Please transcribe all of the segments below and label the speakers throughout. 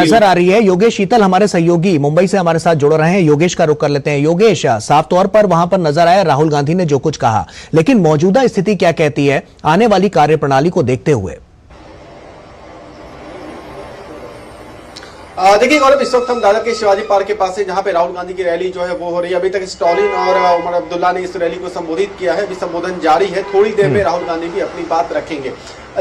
Speaker 1: नजर आ रही है। योगेश शीतल हमारे सहयोगी मुंबई से हमारे साथ जुड़ रहे हैं। योगेश का रुख कर लेते हैं। योगेश, साफ तौर पर वहां पर नजर आया राहुल गांधी ने जो कुछ कहा, लेकिन मौजूदा स्थिति क्या कहती है आने वाली कार्यप्रणाली को देखते हुए?
Speaker 2: देखिए गौरव, इस वक्त हम दादर के शिवाजी पार्क के पास है, जहां पे राहुल गांधी की रैली जो है वो हो रही है। अभी तक स्टॉलिन और उमर अब्दुल्ला ने इस रैली को संबोधित किया है। अभी संबोधन जारी है। थोड़ी देर में राहुल गांधी भी अपनी बात रखेंगे।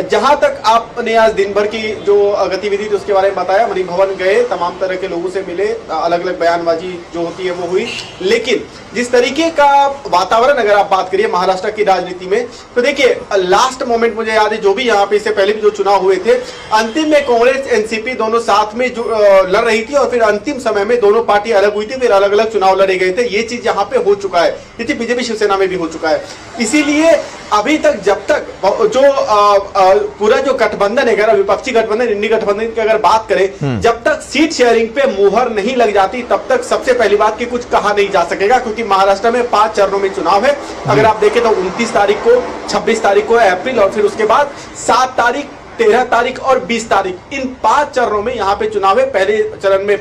Speaker 2: जहां तक आपने आज दिन भर की जो गतिविधि थी उसके बारे में बताया, मणि भवन गए, तमाम तरह के लोगों से मिले, अलग अलग बयानबाजी जो होती है वो हुई। लेकिन जिस तरीके का वातावरण अगर आप बात करिए महाराष्ट्र की राजनीति में, तो देखिए लास्ट मोमेंट मुझे याद है, जो भी यहाँ पे इससे पहले भी जो चुनाव हुए थे, अंतिम में कांग्रेस एनसीपी दोनों साथ में जो लड़ रही थी और फिर अंतिम समय में दोनों पार्टी अलग हुई थी, फिर अलग अलग चुनाव लड़े गए थे। ये चीज यहाँ पे हो चुका है, ये चीज बीजेपी शिवसेना में भी हो चुका है। इसीलिए अभी तक जब तक जो पूरा जो गठबंधन है, अगर विपक्षी गठबंधन, इंडी गठबंधन की अगर बात करें, जब तक सीट शेयरिंग पे मुहर नहीं लग जाती तब तक सबसे पहली बात की कुछ कहा नहीं जा सकेगा, क्योंकि महाराष्ट्र में 5 चरणों में चुनाव है। अगर आप देखें तो 29 तारीख को, 26 तारीख को अप्रैल, और फिर उसके बाद 7 तारीख, 13 तारीख और 20 तारीख, इन 5 चरणों में यहाँ पे चुनाव है। पहले चरण में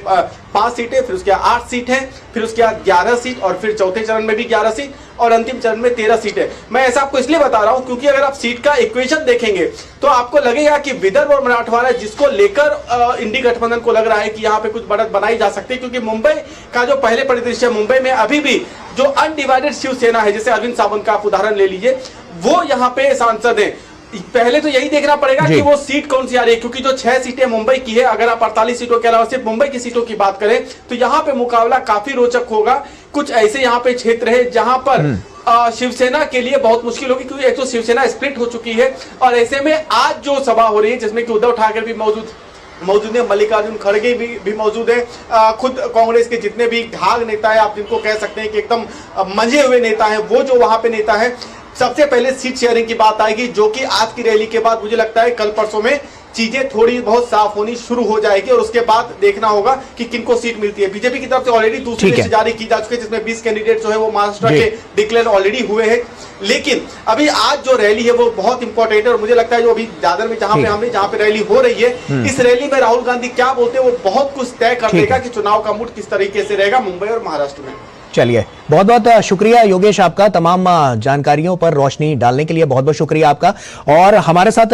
Speaker 2: 5 सीटें, फिर उसके बाद 8 सीट है, फिर उसके बाद 11 सीट, और फिर चौथे चरण में भी 11 सीट, और अंतिम चरण में 13 सीटें। मैं ऐसा आपको इसलिए बता रहा हूं क्योंकि अगर आप सीट का इक्वेशन देखेंगे तो आपको लगेगा कि विदर्भ और मराठवाड़ा, जिसको लेकर इंडी गठबंधन को लग रहा है कि यहाँ पे कुछ बढ़त बनाई जा सकती है, क्योंकि मुंबई का जो पहले परिदृश्य, मुंबई में अभी भी जो अनडिवाइडेड शिवसेना है, जैसे अरविंद सावंत का आप उदाहरण ले लीजिए, वो यहाँ पे सांसद है। पहले तो यही देखना पड़ेगा कि वो सीट कौन सी आ रही है, क्योंकि जो 6 सीटें मुंबई की है, अगर आप 48 सीटों के अलावा सिर्फ मुंबई की सीटों की बात करें तो यहाँ पे मुकाबला काफी रोचक होगा। कुछ ऐसे यहाँ पे क्षेत्र है जहां पर शिवसेना के लिए बहुत मुश्किल होगी, क्योंकि एक तो शिवसेना स्प्लिट हो चुकी है, और ऐसे में आज जो सभा हो रही है जिसमें कि उद्धव ठाकरे भी मौजूद है, मल्लिकार्जुन खड़गे भी मौजूद है, खुद कांग्रेस के जितने भी घाघ नेता है, आप जिनको कह सकते हैं कि एकदम मंजे हुए नेता है, वो जो वहां पे नेता है। सबसे पहले सीट शेयरिंग की बात आएगी, जो कि आज की रैली के बाद मुझे लगता है कल परसों में चीजें थोड़ी बहुत साफ होनी शुरू हो जाएगी, और उसके बाद देखना होगा कि किनको सीट मिलती है। बीजेपी की तरफ से ऑलरेडी दूसरी लिस्ट जारी की जा चुकी है, जिसमें 20 कैंडिडेट जो है वो महाराष्ट्र के डिक्लेयर ऑलरेडी हुए हैं। लेकिन अभी आज जो रैली है वो बहुत इंपॉर्टेंट है, और मुझे लगता है जो अभी दादर में जहां पे रैली हो रही है, इस रैली में राहुल गांधी क्या बोलते हैं वो बहुत कुछ तय कर देगा कि चुनाव का मूड किस तरीके से रहेगा मुंबई और महाराष्ट्र में।
Speaker 1: चलिए, बहुत बहुत शुक्रिया योगेश आपका, तमाम जानकारियों पर रोशनी डालने के लिए बहुत बहुत शुक्रिया आपका। और हमारे साथ